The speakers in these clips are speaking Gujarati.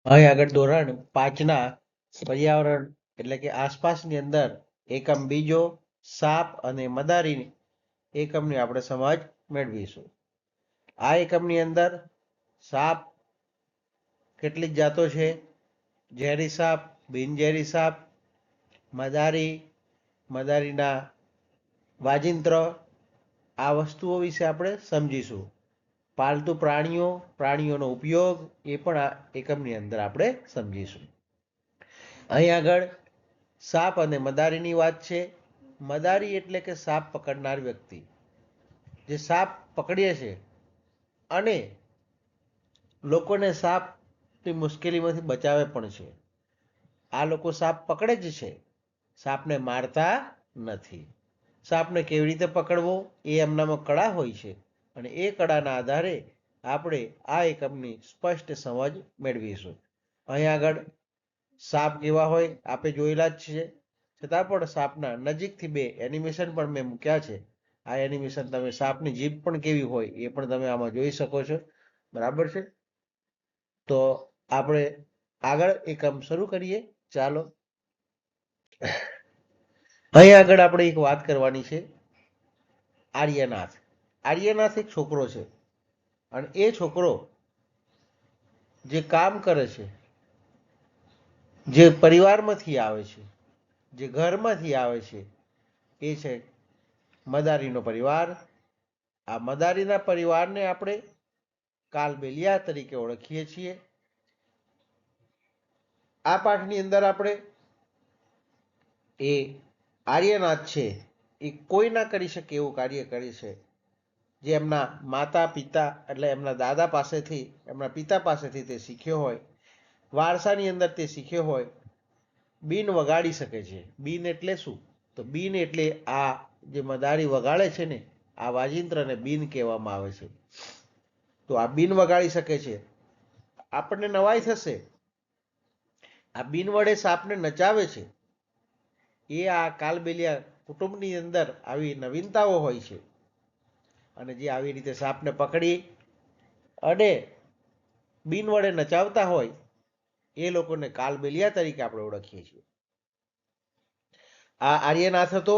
અહીં આગળ ધોરણ 5ના પર્યાવરણ એટલે કે આસપાસની અંદર એકમ બીજો સાપ અને મદારી એકમની આપણે સમજ મેળવીશું. આ એકમની અંદર સાપ કેટલીક જાતો છે, ઝેરી સાપ, બિનઝેરી સાપ, મદારીના વાજિંત્ર, આ વસ્તુઓ વિશે આપણે સમજીશું. પાલતુ પ્રાણીઓનો ઉપયોગ એ પણ આ એકમની અંદર આપણે સમજીશું. અહીં આગળ સાપ અને મદારીની વાત છે. મદારી એટલે કે સાપ પકડનાર વ્યક્તિ, જે સાપ પકડીએ છે અને લોકોને સાપની મુશ્કેલીમાંથી બચાવે પણ છે. આ લોકો સાપ પકડે જ છે, સાપને મારતા નથી. સાપને કેવી રીતે પકડવો એ એમનામાં કળા હોય છે અને એ કળાના આધારે આપણે આ એકમની સ્પષ્ટ સમજ મેળવીશું. અહીં આગળ સાપ કેવા હોય આપણે જોયેલા જ છે, છતાં પણ સાપના નજીકથી બે એનિમેશન પણ મેં મૂક્યા છે. આ એનિમેશન તમે સાપની જીભ પણ કેવી હોય એ પણ તમે આમાં જોઈ શકો છો. બરાબર છે, તો આપણે આગળ એકમ શરૂ કરીએ. ચાલો, અહીં આગળ આપણે એક વાત કરવાની છે. આર્યનાથ એક છોકરો છે અને એ છોકરો જે કામ કરે છે, જે પરિવારમાંથી આવે છે, જે ઘરમાંથી આવે છે, એ છે મદારીનો પરિવાર. આ મદારીના પરિવારને આપણે કાલબેલિયા તરીકે ઓળખીએ છીએ. આ પાઠની અંદર આપણે એ આર્યનાથ છે એ કોઈ ના કરી શકે એવું કાર્ય કરે છે, જે એમના માતા પિતા એટલે એમના દાદા પાસેથી, એમના પિતા પાસેથી તે શીખ્યો હોય, વારસાની અંદર તે શીખ્યો હોય. બીન વગાડી શકે છે. બીન એટલે શું? તો બીન એટલે આ જે મદારી વગાડે છે ને, આ વાજિંત્રને બીન કહેવામાં આવે છે. તો આ બીન વગાડી શકે છે. આપણને નવાઈ થશે, આ બીન વડે સાપને નચાવે છે. એ આ કાલબેલિયા કુટુંબની અંદર આવી નવીનતાઓ હોય છે. અને જે આવી રીતે સાપને પકડી અને બીન વડે નચાવતા હોય એ લોકોને કાલબેલિયા તરીકે આપણે ઓળખીએ છીએ. આ આર્યનાથ હતો.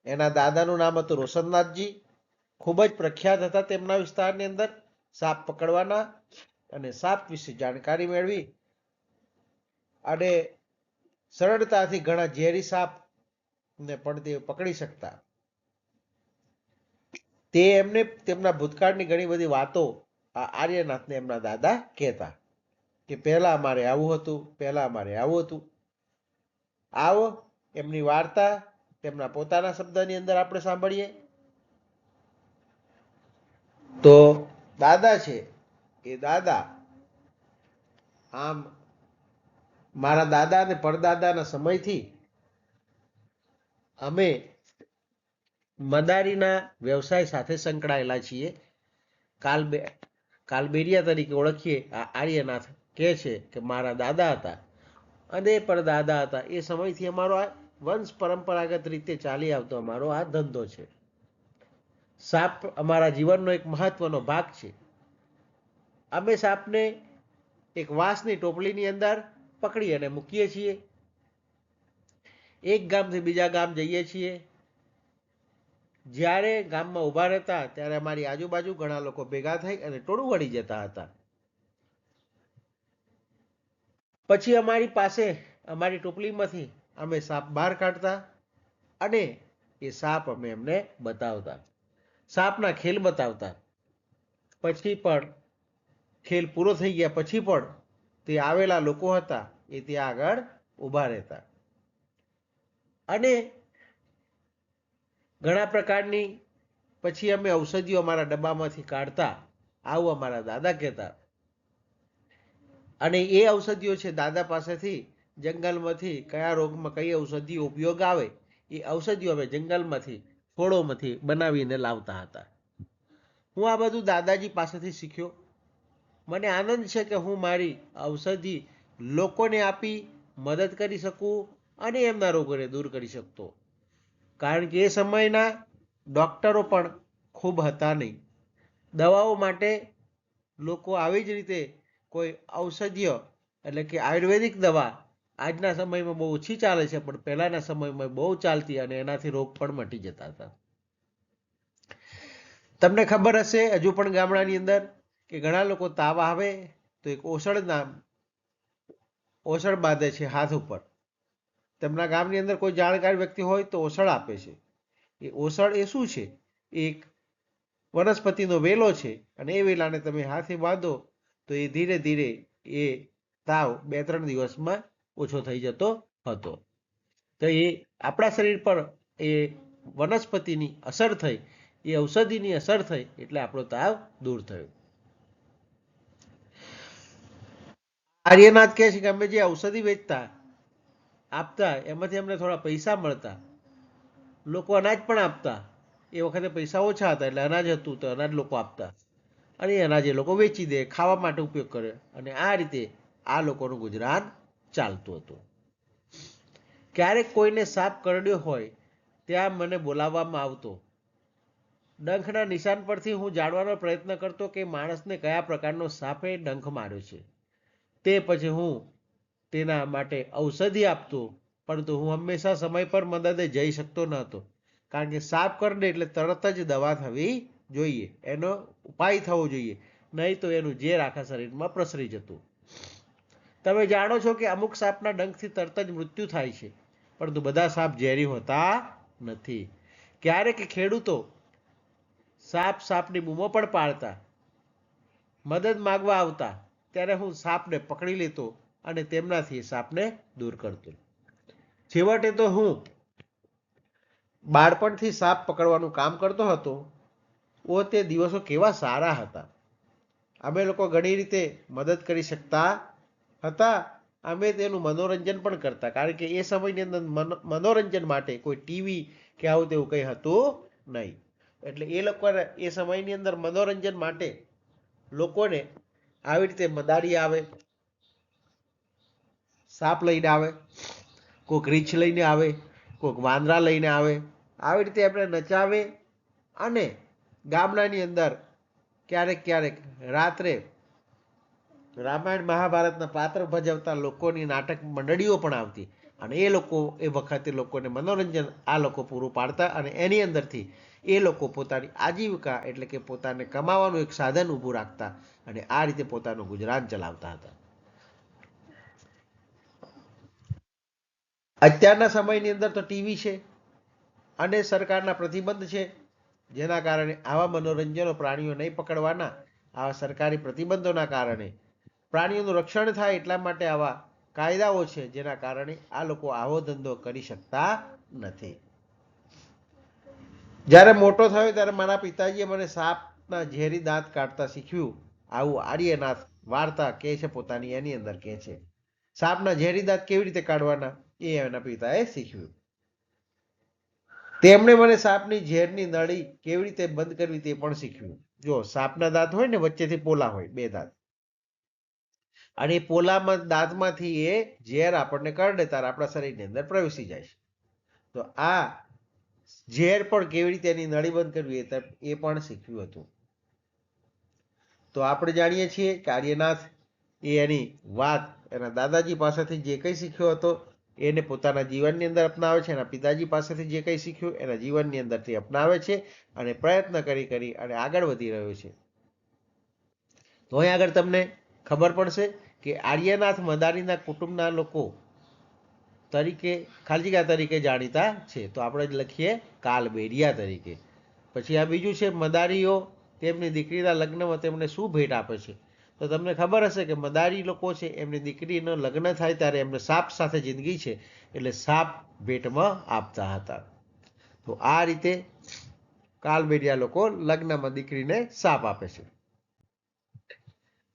એના દાદાનું નામ હતું રોશનનાથજી. ખૂબ જ પ્રખ્યાત હતા તેમના વિસ્તારની અંદર સાપ પકડવાના અને સાપ વિશે જાણકારી મેળવી અને સરળતાથી ઘણા ઝેરી સાપને પણ તે પકડી શકતા. તે એમને તેમના ભૂતકાળની ઘણી બધી વાતો આ આર્યનાથને એમના દાદા કહેતા કે પહેલા અમારે આવું હતું, પહેલા અમારે આવું હતું. આવો એમની વાર્તા તેમના પોતાના શબ્દની અંદર આપણે સાંભળીએ. તો દાદા છે એ દાદા, આમ મારા દાદા અને પરદાદાના સમયથી અમે મદારીના વ્યવસાય સાથે સંકળાયેલા છીએ. કાલબેરિયા તરીકે ઓળખીએ. આ આર્યનાથ કહે છે કે મારા દાદા હતા અને પરદાદા હતા એ સમયથી અમારો આ વંશ પરંપરાગત રીતે ચાલી આવતો અમારો આ ધંધો છે. સાપ અમારા જીવનનો એક મહત્વનો ભાગ છે. અમે સાપને એક વાંસની ટોપલીની અંદર પકડી અને મૂકીએ છીએ. એક ગામથી બીજા ગામ જઈએ છીએ. જ્યારે ગામમાં ઊભા રહેતા ત્યારે અમારી આજુબાજુ ઘણા લોકો ભેગા થઈ અને ટોળું વળી જતા હતા. પછી અમારી પાસે અમારી ટોપલીમાંથી અમે સાપ બહાર કાઢતા અને એ સાપ અમે એમને બતાવતા, સાપના ખેલ બતાવતા. પછી પણ ખેલ પૂરો થઈ ગયા પછી પણ તે આવેલા લોકો હતા એ ત્યાં આગળ ઊભા રહેતા અને ઘણા પ્રકારની પછી અમે ઔષધિઓ અમારા ડબ્બામાંથી કાઢતા, આવું અમારા દાદા કહેતા. અને એ ઔષધિઓ છે દાદા પાસેથી જંગલમાંથી કયા રોગમાં કઈ ઔષધિઓ ઉપયોગ આવે એ ઔષધિઓ અમે જંગલમાંથી છોડોમાંથી બનાવીને લાવતા હતા. હું આ બધું દાદાજી પાસેથી શીખ્યો. મને આનંદ છે કે હું મારી ઔષધિ લોકોને આપી મદદ કરી શકું અને એમના રોગોને દૂર કરી શકતો. કારણ કે એ સમયના ડૉક્ટરો પણ ખૂબ હતા નહીં. દવાઓ માટે લોકો આવી જ રીતે કોઈ ઔષધીય એટલે કે આયુર્વેદિક દવા આજના સમયમાં બહુ ઓછી ચાલે છે, પણ પહેલાના સમયમાં બહુ ચાલતી અને એનાથી રોગ પણ મટી જતા હતા. તમને ખબર હશે હજુ પણ ગામડાની અંદર કે ઘણા લોકો તાવ આવે તો એક ઓસળ બાંધે છે હાથ ઉપર. તેમના ગામની અંદર કોઈ જાણકાર વ્યક્તિ હોય તો ઓસળ આપે છે. એ ઓસળ એ શું છે? એક વનસ્પતિનો વેલો છે, અને એ વેલાને તમે હાથે બાંધો તો એ ધીરે ધીરે એ તાવ 2-3 દિવસમાં ઓછો થઈ જતો હતો. તો એ આપણા શરીર પર એ વનસ્પતિની અસર થઈ, એ ઔષધિની અસર થઈ એટલે આપણો તાવ દૂર થયો. આર્યનાથ કહે છે કે અમે જે ઔષધિ વેચતા આપતા એમાંથી અમને થોડા પૈસા મળતા. લોકો અનાજ પણ આપતા. એ વખતે પૈસા ઓછા હતા એટલે અનાજ હતું તો અનાજ લોકો આપતા, અને એ અનાજ એ લોકો વેચી દે, ખાવા માટે ઉપયોગ કરે, અને આ રીતે આ લોકોનું ગુજરાન ચાલતું હતું. ક્યારેક કોઈને સાપ કરડ્યો હોય ત્યાં મને બોલાવવામાં આવતો. ડંખના નિશાન પરથી હું જાણવાનો પ્રયત્ન કરતો કે માણસને કયા પ્રકારનો સાપે ડંખ માર્યો છે. તે પછી હું તેના માટે ઔષધિ આપતો, પરંતુ હું હંમેશા સમય પર મદદે જઈ શકતો ન હતો, કારણ કે સાપ કરડે એટલે તરત જ દવા થવી જોઈએ, એનો ઉપાય થવો જોઈએ, નહીં તો એનું ઝેર આખા શરીરમાં પ્રસરી જતું. તમે જાણો છો કે અમુક સાપના ડંખથી તરત જ મૃત્યુ થાય છે, પરંતુ બધા સાપ ઝેરી હોતા નથી. ક્યારેક ખેડૂતો સાપની બૂમો પણ પાડતા. મદદ માગવા આવતા ત્યારે હું સાપને પકડી લેતો અને તેમનાથી સાપને દૂર કરતો. છેવટે તો હું બાળપણથી સાપ પકડવાનું કામ કરતો હતો. તે દિવસો કેવા સારા હતા. અમે લોકો ઘણી રીતે મદદ કરી શકતા હતા. અમે તેનું મનોરંજન પણ કરતા, કારણ કે એ સમયની અંદર મનોરંજન માટે કોઈ ટીવી કે આવું તેવું કંઈ હતું નહીં. એટલે એ લોકોને એ સમયની અંદર મનોરંજન માટે લોકોને આવી રીતે મદારી આવે, સાપ લઈને આવે, કોઈક રીંછ લઈને આવે, કોઈક વાંદરા લઈને આવે, આવી રીતે આપણે નચાવે. અને ગામડાની અંદર ક્યારેક ક્યારેક રાત્રે રામાયણ મહાભારતના પાત્ર ભજવતા લોકોની નાટક મંડળીઓ પણ આવતી, અને એ લોકો એ વખતે લોકોને મનોરંજન આ લોકો પૂરું પાડતા, અને એની અંદરથી એ લોકો પોતાની આજીવિકા એટલે કે પોતાને કમાવાનું એક સાધન ઊભું રાખતા, અને આ રીતે પોતાનું ગુજરાન ચલાવતા હતા. અત્યારના સમયની અંદર તો ટીવી છે અને સરકારના પ્રતિબંધ છે, જેના કારણે આવા મનોરંજનો પ્રાણીઓ નહીં પકડવાના, આવા સરકારી પ્રતિબંધોના કારણે પ્રાણીઓનું રક્ષણ થાય એટલા માટે આવા કાયદાઓ છે, જેના કારણે આ લોકો આવો ધંધો કરી શકતા નથી. જ્યારે મોટો થયો ત્યારે મારા પિતાજીએ મને સાપના ઝેરી દાંત કાઢતા શીખ્યું. આવું આર્યનાથ વાર્તા કહે છે પોતાની, એની અંદર કહે છે સાપના ઝેરી દાંત કેવી રીતે કાઢવાના એ એના પિતાએ શીખ્યું. તેમણે મને સાપની ઝેરની નળી કેવી રીતે બંધ કરવી તે પણ શીખ્યું. જો સાપના દાંત હોય ને, વચ્ચેથી પોલા હોય, 2 દાંત, અને એ પોલામાં દાંતમાંથી એ ઝેર આપણને કરડે ત્યારે આપણા શરીરની અંદર પ્રવેશી જાય છે. તો આ ઝેર પણ કેવી રીતે એની નળી બંધ કરવી એ પણ શીખ્યું હતું. તો આપણે જાણીએ છીએ કે આર્યનાથ એ એની વાત એના દાદાજી પાસેથી જે કંઈ શીખ્યો હતો એને પોતાના જીવનની અંદર અપનાવે છે. એના પિતાજી પાસેથી જે કંઈ શીખ્યું એના જીવનની અંદરથી અપનાવે છે, અને પ્રયત્ન કરી અને આગળ વધી રહ્યો છે. તો અહીં આગળ તમને ખબર પડશે કે આર્યનાથ મદારીના કુટુંબના લોકો તરીકે ખાલી જગ્યા તરીકે જાણીતા છે. તો આપણે જ લખીએ કાલબેરિયા તરીકે. પછી આ બીજું છે મદારીઓ તેમની દીકરીના લગ્નમાં તેમને શું ભેટ આપે છે. તો તમને ખબર હશે કે મદારી લોકો છે એમની દીકરીનો લગ્ન થાય ત્યારે એમને સાપ સાથે જિંદગી છે એટલે સાપ ભેટમાં આપતા હતા. તો આ રીતે કાલબેરિયા લોકો લગ્નમાં દીકરીને સાપ આપે છે.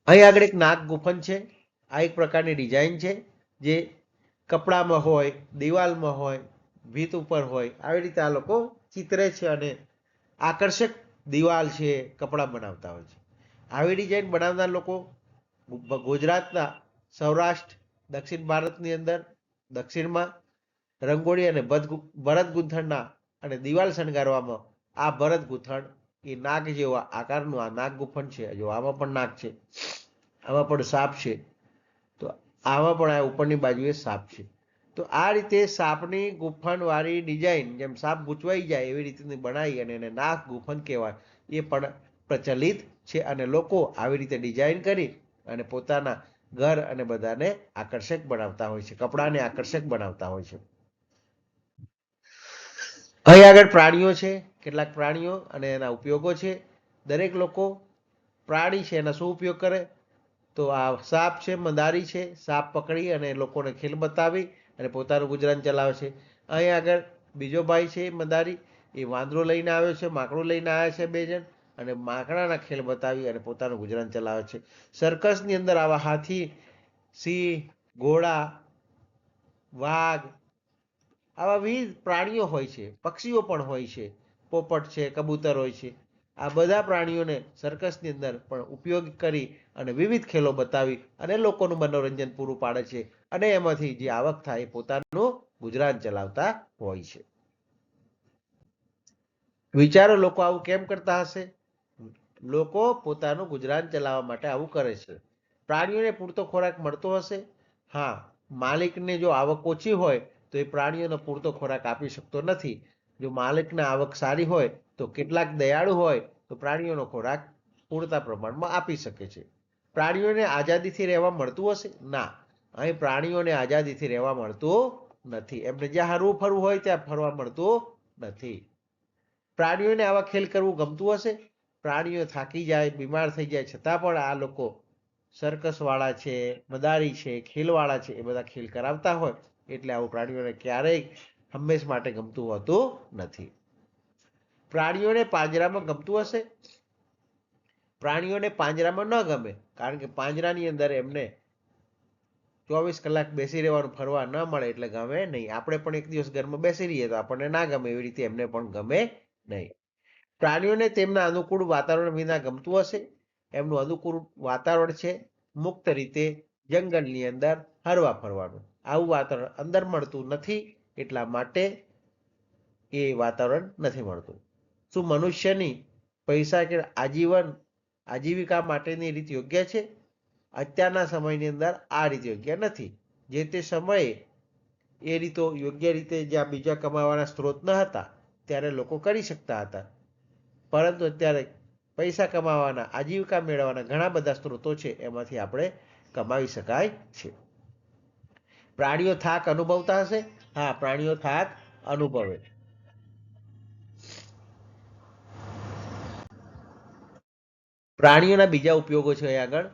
અહીં આગળ એક નાગ ગુફન છે. આ એક પ્રકારની ડિઝાઇન છે જે કપડામાં હોય, દિવાલમાં હોય, ભીત ઉપર હોય, આવી રીતે આ લોકો ચિતરે છે અને આકર્ષક દિવાલ છે, કપડાં બનાવતા હોય છે. આવી ડિઝાઇન બનાવનાર લોકો ગુજરાતના સૌરાષ્ટ્ર, દક્ષિણ ભારતની અંદર દક્ષિણમાં રંગોળી અને ભરત ગૂંથણના અને દિવાલ શણગારવામાં આ ભરત ગૂંથણ એ નાગ જેવા આકારનું આ નાગ ગુફન છે. જો આમાં પણ નાગ છે, આમાં પણ સાપ છે. તો આમાં પણ આ ઉપરની બાજુએ સાપ છે. તો આ રીતે સાપની ગુફનવાળી ડિઝાઇન, જેમ સાપ ગૂંચવાઈ જાય એવી રીતની બનાવી અને એને નાક ગુફન કહેવાય, એ પણ પ્રચલિત છે. અને લોકો આવી રીતે ડિઝાઇન કરી અને પોતાના ઘર અને બધાને આકર્ષક બનાવતા હોય છે, કપડાને આકર્ષક બનાવતા હોય છે. અહીં આગળ પ્રાણીઓ છે, કેટલાક પ્રાણીઓ અને એના ઉપયોગો છે. દરેક લોકો પ્રાણી છે એના શું ઉપયોગ કરે? તો આ સાપ છે, મદારી છે, સાપ પકડી અને લોકોને ખેલ બતાવી અને પોતાનું ગુજરાન ચલાવે છે. અહીં આગળ બીજો ભાઈ છે મદારી, એ વાંદરો લઈને આવ્યો છે, માકડું લઈને આવ્યા છે બે જણ, અને માકડાના ખેલ બતાવી અને પોતાનું ગુજરાન ચલાવે છે. સર્કસની અંદર આવા હાથી, સિંહ, ઘોડા, વાઘ, આવા વિવિધ પ્રાણીઓ હોય છે, પક્ષીઓ પણ હોય છે, પોપટ છે, કબૂતર હોય છે. આ બધા પ્રાણીઓને સર્કસની અંદર પણ ઉપયોગ કરી અને વિવિધ ખેલો બતાવી અને લોકોનું મનોરંજન પૂરું પાડે છે. અને એમાંથી જે આવક થાય એ પોતાનું ગુજરાન ચલાવતા હોય છે. વિચારો, લોકો આવું કેમ કરતા હશે? લોકો પોતાનું ગુજરાન ચલાવવા માટે આવું કરે છે. પ્રાણીઓને પૂરતો ખોરાક મળતો હશે? હા, માલિકને જો આવક ઓછી હોય તો એ પ્રાણીઓને પૂરતો ખોરાક આપી શકતો નથી. જો માલિકને આવક સારી હોય તો કેટલાક દયાળુ હોય તો પ્રાણીઓનો ખોરાક પૂરતા પ્રમાણમાં આપી શકે છે. પ્રાણીઓને આઝાદીથી રહેવા મળતું હશે? ના, અહીં પ્રાણીઓને આઝાદીથી રહેવા મળતું નથી. એમને જ્યાં હરવું ફરવું હોય ત્યાં ફરવા મળતું નથી. પ્રાણીઓને આવા ખેલ કરવું ગમતું હશે? પ્રાણીઓ થાકી જાય, બીમાર થઈ જાય, છતાં પણ આ લોકો સર્કસ વાળા છે, મદારી છે, ખેલવાળા છે, એ બધા ખેલ કરાવતા હોય એટલે આવું પ્રાણીઓને ક્યારેય હંમેશ માટે ગમતું હોતું નથી. પ્રાણીઓને પાંજરામાં ગમતું હશે? પ્રાણીઓને પાંજરામાં ન ગમે, કારણ કે પાંજરાની અંદર એમને 24 કલાક બેસી રહેવાનું, ફરવા ન મળે એટલે ગમે નહીં. આપણે પણ એક દિવસ ઘરમાં બેસી રહીએ તો આપણને ના ગમે, એવી રીતે એમને પણ ગમે નહીં. પ્રાણીઓને તેમના અનુકૂળ વાતાવરણ વિના ગમતું હશે? એમનું અનુકૂળ વાતાવરણ છે મુક્ત રીતે જંગલની અંદર હરવા ફરવાનું. આવું વાતાવરણ અંદર મળતું નથી, એટલા માટે એ વાતાવરણ નથી મળતું. શું મનુષ્યની પૈસા કે આજીવિકા માટેની રીત યોગ્ય છે? અત્યારના સમયની અંદર આ રીત યોગ્ય નથી. જે તે સમયે એ રીતો યોગ્ય રીતે, જ્યાં બીજા કમાવાના સ્ત્રોત ન હતા ત્યારે લોકો કરી શકતા હતા. પરંતુ અત્યારે પૈસા કમાવાના, આજીવિકા મેળવવાના ઘણા બધા સ્ત્રોતો છે, એમાંથી આપણે કમાવી શકાય છે. પ્રાણીઓ થાક અનુભવતા હશે? હા, પ્રાણીઓ થાક અનુભવે. પ્રાણીઓના બીજા ઉપયોગો છે અહીં આગળ.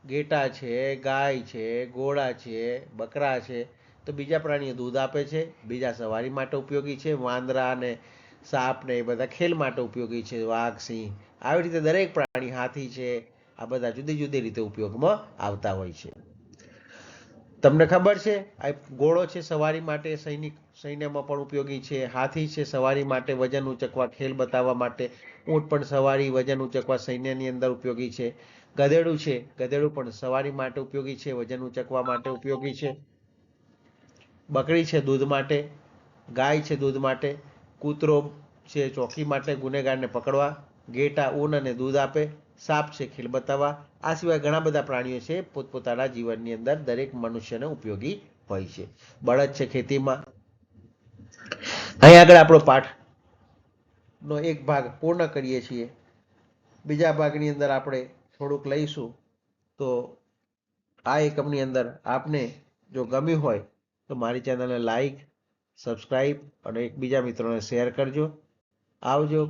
ઘેટા છે, ગાય છે, ઘોડા છે, બકરા છે. તો બીજા પ્રાણીઓ દૂધ આપે છે, બીજા સવારી માટે ઉપયોગી છે, વાંદરા ને સાપ ને એ બધા ખેલ માટે ઉપયોગી છે, વાઘ, સિંહ, આવી રીતે દરેક પ્રાણી, હાથી છે, આ બધા જુદી જુદી રીતે ઉપયોગમાં આવતા હોય છે. તમને ખબર છે, આ ઘોડો છે સવારી માટે, સૈન્યમાં પણ ઉપયોગી છે. હાથી છે સવારી માટે, વજન ઉચકવા, ખેલ બતાવવા માટે. ઊંટ પણ સવારી, વજન ઉચકવા, સૈન્યની અંદર ઉપયોગી છે. ગધેડું છે, ગધેડું પણ સવારી માટે ઉપયોગી છે, વજન ઉચકવા માટે ઉપયોગી છે. બકરી છે દૂધ માટે, ગાય છે દૂધ માટે, કૂતરો છે ચોકી માટે, ગુનેગારને પકડવા, ઘેટા ઊન અને દૂધ આપે, સાપ છે ખેલ બતાવવા. આ સિવાય ઘણા બધા પ્રાણીઓ છે પોતપોતાના જીવનની અંદર દરેક મનુષ્યને ઉપયોગી હોય છે. બળદ છે ખેતીમાં. અહીં આગળ આપણો પાઠનો એક ભાગ પૂર્ણ કરીએ છીએ. બીજા ભાગની અંદર આપણે થોડુંક લઈશું. તો આ એકમની અંદર આપને જો ગમ્યું હોય તો મારી ચેનલને લાઈક, સબસ્ક્રાઈબ અને એકબીજા મિત્રોને શેર કરજો. આવજો.